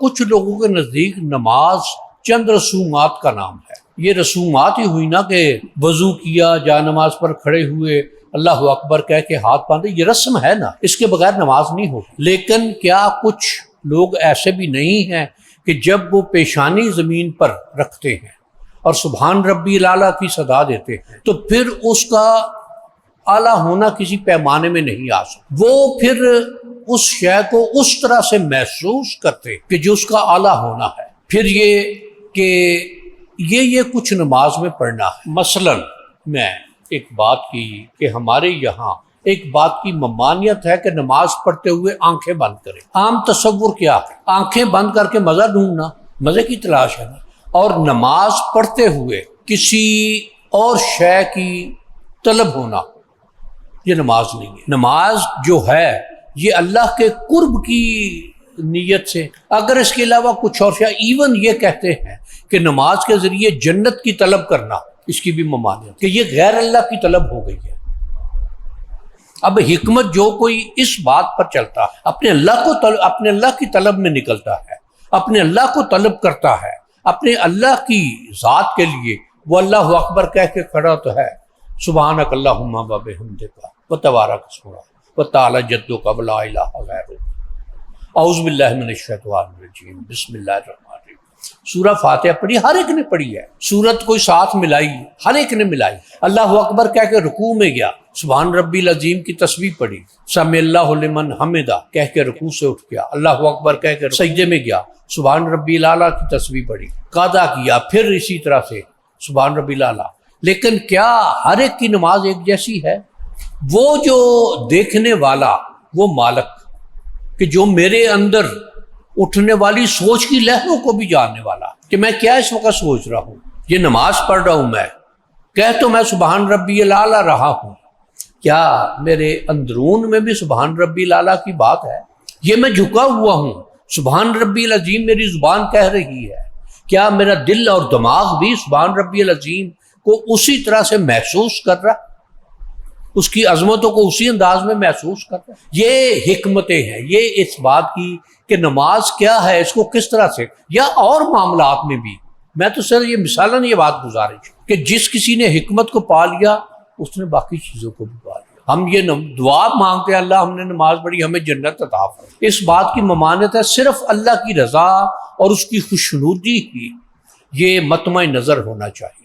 کچھ لوگوں کے نزدیک نماز چند رسومات کا نام ہے۔ یہ رسومات ہی ہوئی نا کہ وضو کیا، جا نماز پر کھڑے ہوئے، اللہ اکبر کہہ کے ہاتھ باندھے، یہ رسم ہے نا، اس کے بغیر نماز نہیں ہوتی۔ لیکن کیا کچھ لوگ ایسے بھی نہیں ہیں کہ جب وہ پیشانی زمین پر رکھتے ہیں اور سبحان ربی الاعلیٰ کی صدا دیتے ہیں تو پھر اس کا اعلیٰ ہونا کسی پیمانے میں نہیں آ سکتا، وہ پھر اس شے کو اس طرح سے محسوس کرتے کہ جو اس کا اعلیٰ ہونا ہے۔ پھر یہ کہ یہ کچھ نماز میں پڑھنا ہے۔ مثلا میں ایک بات کی کہ ہمارے یہاں ایک بات کی ممانعت ہے کہ نماز پڑھتے ہوئے آنکھیں بند کریں۔ عام تصور کیا ہے؟ آنکھیں بند کر کے مزہ ڈھونڈنا، مزے کی تلاش ہے نا، اور نماز پڑھتے ہوئے کسی اور شے کی طلب ہونا، یہ نماز نہیں ہے۔ نماز جو ہے یہ اللہ کے قرب کی نیت سے، اگر اس کے علاوہ کچھ اور شے، ایون یہ کہتے ہیں کہ نماز کے ذریعے جنت کی طلب کرنا، اس کی بھی ممانعت کہ یہ غیر اللہ کی طلب ہو گئی ہے۔ اب حکمت جو کوئی اس بات پر چلتا ہے، اپنے اللہ کی طلب میں نکلتا ہے، اپنے اللہ کو طلب کرتا ہے، اپنے اللہ کی ذات کے لیے وہ اللہ اکبر کہہ کے کھڑا تو ہے، سبحانک اللہم و بحمدک وتبارک اسمک وتعالی جدک ولا الہ غیرک۔ اعوذ باللہ من الشیطان الرجیم، بسم اللہ الرحمن الرحیم۔ سورہ فاتحہ پڑھی، ہر ایک نے پڑھی ہے، سورت کوئی ساتھ ملائی، ہر ایک نے ملائی، اللہ اکبر کہہ کے رکوع میں گیا، سبحان ربی العظیم کی تسبیح پڑھی، سمع اللہ لمن حمدہ کہہ کے رکوع سے اٹھ گیا، اللہ اکبر کہہ کے سجدے میں گیا، سبحان ربی الاعلیٰ کی تسبیح پڑھی، قضا کیا، پھر اسی طرح سے سبحان ربی الاعلیٰ۔ لیکن کیا ہر ایک کی نماز ایک جیسی ہے؟ وہ جو دیکھنے والا، وہ مالک کہ جو میرے اندر اٹھنے والی سوچ کی لہروں کو بھی جاننے والا کہ میں کیا اس وقت سوچ رہا ہوں، یہ نماز پڑھ رہا ہوں، میں کہہ تو میں سبحان ربی الاعلیٰ رہا ہوں، کیا میرے اندرون میں بھی سبحان ربی الاعلیٰ کی بات ہے؟ یہ میں جھکا ہوا ہوں، سبحان ربی العظیم میری زبان کہہ رہی ہے، کیا میرا دل اور دماغ بھی سبحان ربی العظیم کو اسی طرح سے محسوس کر رہا، اس کی عظمتوں کو اسی انداز میں محسوس کر رہا؟ یہ حکمتیں ہیں، یہ اس بات کی کہ نماز کیا ہے، اس کو کس طرح سے، یا اور معاملات میں بھی، میں تو صرف یہ مثالاً یہ بات گزارش کہ جس کسی نے حکمت کو پا لیا اس نے باقی چیزوں کو بھی پا لیا۔ ہم یہ دعا مانگتے ہیں، اللہ ہم نے نماز پڑھی ہمیں جنت عطا فرما، اس بات کی ممانعت ہے، صرف اللہ کی رضا اور اس کی خوشنودی ہی یہ مطمع نظر ہونا چاہیے۔